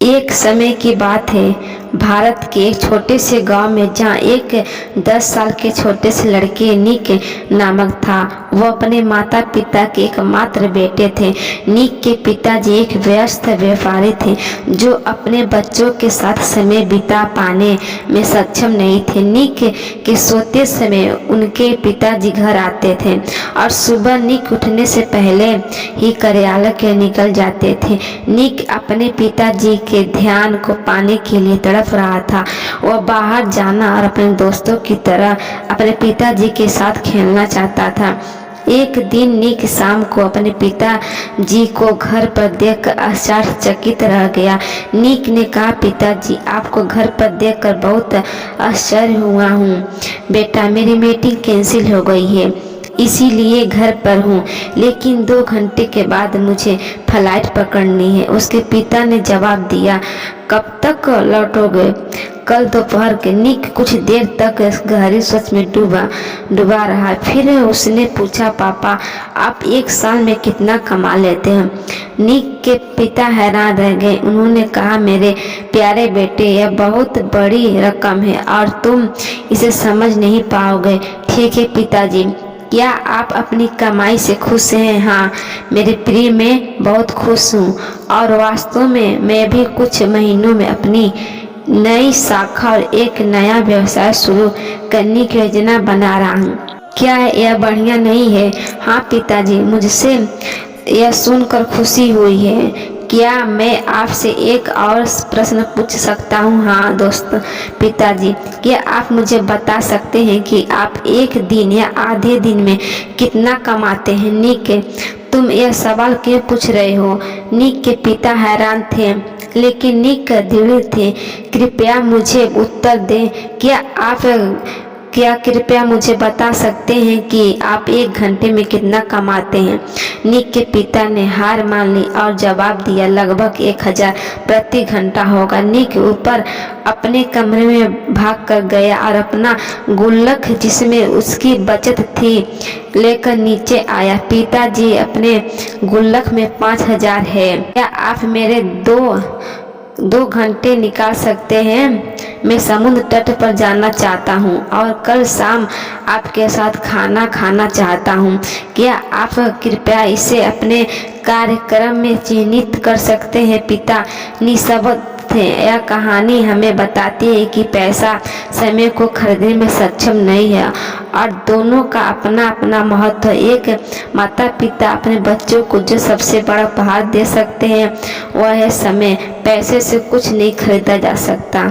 एक समय की बात है, भारत के एक छोटे से गांव में जहां एक 10 साल के छोटे से लड़के निक नामक था। वह अपने माता पिता के एकमात्र बेटे थे। निक के पिताजी एक व्यस्त व्यापारी थे जो अपने बच्चों के साथ समय बिता पाने में सक्षम नहीं थे। निक के सोते समय उनके पिताजी घर आते थे और सुबह निक उठने से पहले ही कार्यालय के निकल जाते थे। निक अपने पिताजी के ध्यान को पाने के लिए तड़प रहा था। वह बाहर जाना और अपने दोस्तों की तरह अपने पिताजी के साथ खेलना चाहता था। एक दिन निक शाम को अपने पिताजी को घर पर देखकर आश्चर्यचकित रह गया। निक ने कहा, पिताजी, आपको घर पर देखकर बहुत आश्चर्य हुआ हूँ। बेटा, मेरी मीटिंग कैंसिल हो गई है, इसीलिए घर पर हूँ, लेकिन 2 घंटे के बाद मुझे फ्लाइट पकड़नी है। उसके पिता ने जवाब दिया, कब तक लौटोगे? कल दोपहर के। निक कुछ देर तक गहरी सोच में डूबा रहा। फिर उसने पूछा, पापा, आप एक साल में कितना कमा लेते हैं? निक के पिता हैरान रह गए। उन्होंने कहा, मेरे प्यारे बेटे, यह बहुत बड़ी रकम है और तुम इसे समझ नहीं पाओगे। ठीक है पिताजी, क्या आप अपनी कमाई से खुश हैं? हाँ मेरे प्रिय, मैं बहुत खुश हूँ और वास्तव में मैं भी कुछ महीनों में अपनी नई शाखा और एक नया व्यवसाय शुरू करने की योजना बना रहा हूँ। क्या यह बढ़िया नहीं है? हाँ पिताजी, मुझसे यह सुनकर खुशी हुई है। क्या मैं आपसे एक और प्रश्न पूछ सकता हूँ? हाँ दोस्त पिताजी, क्या आप मुझे बता सकते हैं कि आप एक दिन या आधे दिन में कितना कमाते हैं? निक, तुम यह सवाल क्यों पूछ रहे हो? निक के पिता हैरान थे, लेकिन निक दृढ़ थे। कृपया मुझे उत्तर दें। क्या कृपया मुझे बता सकते हैं कि आप 1 घंटे में कितना कमाते हैं? निक के पिता ने हार मान ली और जवाब दिया, लगभग 1000 प्रति घंटा होगा। निक ऊपर अपने कमरे में भाग कर गया और अपना गुल्लक जिसमें उसकी बचत थी लेकर नीचे आया। पिताजी, अपने गुल्लक में 5000 है। क्या आप मेरे 2 घंटे निकाल सकते हैं? मैं समुद्र तट पर जाना चाहता हूँ और कल शाम आपके साथ खाना खाना चाहता हूँ। क्या आप कृपया इसे अपने कार्यक्रम में चिह्नित कर सकते हैं? पिता निःशब्द थे। यह कहानी हमें बताती है कि पैसा समय को खरीदने में सक्षम नहीं है और दोनों का अपना अपना महत्व है। एक माता पिता अपने बच्चों को जो सबसे बड़ा उपहार दे सकते हैं वह है समय। पैसे से कुछ नहीं खरीदा जा सकता।